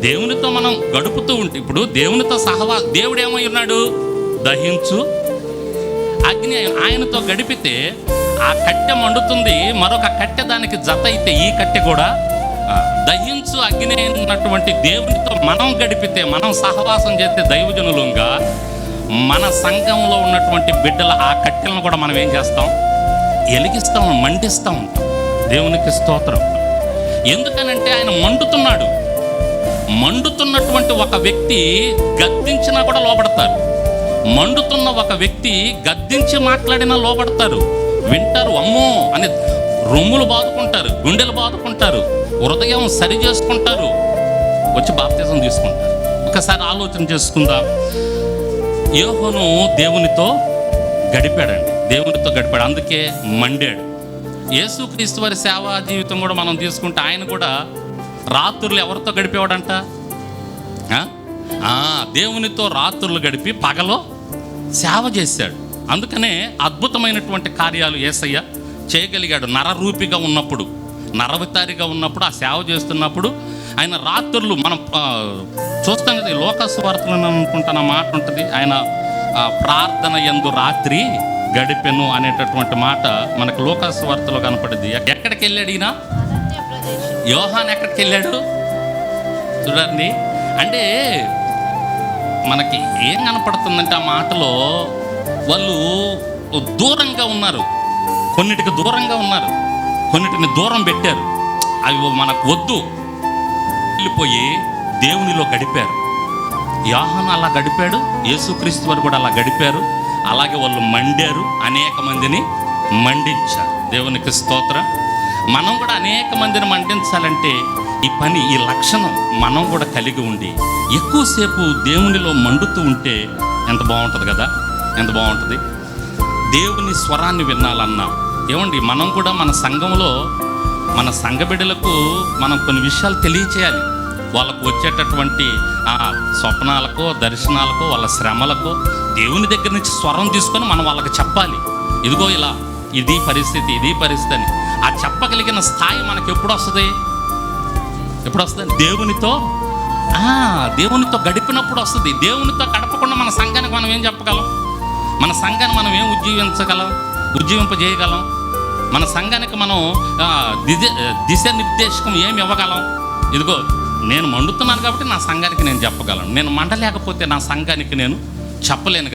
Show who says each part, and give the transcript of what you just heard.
Speaker 1: దేవునితో మనం గడుపుతూ ఉంటే, ఇప్పుడు దేవునితో దేవుడు ఏమై ఉన్నాడు? దహించు అగ్ని. ఆయనతో గడిపితే ఆ కట్టె మండుతుంది, మరొక కట్టె దానికి జత అయితే ఈ కట్టె కూడా దహించు అగ్ని అయినటువంటి దేవునితో మనం గడిపితే, మనం సహవాసం చేస్తే దైవజనులుగా మన సంఘంలో ఉన్నటువంటి బిడ్డల ఆ కట్టెలను కూడా మనం ఏం చేస్తాం? ఎలిగిస్తాం, మండిస్తూ ఉంటాం. దేవునికి స్తోత్రం. ఎందుకనంటే ఆయన మండుతున్నాడు. మండుతున్నటువంటి ఒక వ్యక్తి గద్దించినా కూడా లోబడతారు. మండుతున్న ఒక వ్యక్తి గద్దించి మాట్లాడినా లోబడతారు, వింటారు. అమ్మో అని రొమ్ములు బాదుకుంటారు, గుండెలు బాదుకుంటారు, హృదయం సరి చేసుకుంటారు, వచ్చి బాప్తిజం తీసుకుంటారు. ఒకసారి ఆలోచన చేసుకుందాం. యోహాను దేవునితో గడిపాడండి, దేవునితో గడిపాడు, అందుకే మండాడు. యేసుక్రీస్తు వారి సేవా జీవితం కూడా మనం తీసుకుంటే ఆయన కూడా రాత్రులు ఎవరితో గడిపేవాడంట? దేవునితో రాత్రులు గడిపి పగలో సేవ చేశాడు. అందుకనే అద్భుతమైనటువంటి కార్యాలు యేసయ్య చేయగలిగాడు. నరరూపిగా ఉన్నప్పుడు, నరవతారిగా ఉన్నప్పుడు, ఆ సేవ చేస్తున్నప్పుడు ఆయన రాత్రులు మనం చూస్తాం కదా. లోక సువార్తలు అనుకుంటున్న మాట ఉంటుంది, ఆయన ప్రార్థన యందు రాత్రి గడిపెను అనేటటువంటి మాట మనకు లోక సువార్తలో కనపడింది. ఎక్కడికి వెళ్ళాడు ఈయన? యోహాను ఎక్కడికి వెళ్ళాడు చూడండి. అంటే మనకి ఏం కనపడుతుందంటే ఆ మాటలో వాళ్ళు దూరంగా ఉన్నారు, కొన్నిటికి దూరంగా ఉన్నారు, కొన్నిటిని దూరం పెట్టారు. అవి మనకు వద్దు, వెళ్ళిపోయి దేవునిలో గడిపారు. యోహాను అలా గడిపాడు, యేసుక్రీస్తు వారు కూడా అలా గడిపారు. అలాగే వాళ్ళు మండారు, అనేక మందిని మండించారు. దేవునికి స్తోత్రం. మనం కూడా అనేక మందిని మండించాలంటే ఈ పని, ఈ లక్షణం మనం కూడా కలిగి ఉండి ఎక్కువసేపు దేవునిలో మండుతూ ఉంటే ఎంత బాగుంటుంది కదా, ఎంత బాగుంటుంది. దేవుని స్వరాన్ని వినాలన్నా ఏమండి, మనం కూడా మన సంఘంలో మన సంఘ బిడ్డలకు మనం కొన్ని విషయాలు తెలియచేయాలి. వాళ్ళకు వచ్చేటటువంటి స్వప్నాలకో, దర్శనాలకో, వాళ్ళ శ్రమలకో దేవుని దగ్గర నుంచి స్వరం తీసుకొని మనం వాళ్ళకి చెప్పాలి. ఇదిగో ఇలా, ఇది పరిస్థితి, ఇది పరిస్థితి అని. ఆ చెప్పగలిగిన స్థాయి మనకు ఎప్పుడు వస్తుంది? ఎప్పుడు వస్తుంది? దేవునితో గడిపినప్పుడు వస్తుంది. దేవునితో గడపకుండా మన సంఘానికి మనం ఏం చెప్పగలం? మన సంఘాన్ని మనం ఏం ఉజ్జీవింపజేయగలం? మన సంఘానికి మనం దిశానిర్దేశకం ఏమి ఇవ్వగలం? ఇదిగో నేను మండుతున్నాను కాబట్టి నా సంఘానికి నేను చెప్పగలను. నేను మండలేకపోతే నా సంఘానికి నేను చెప్పలేను.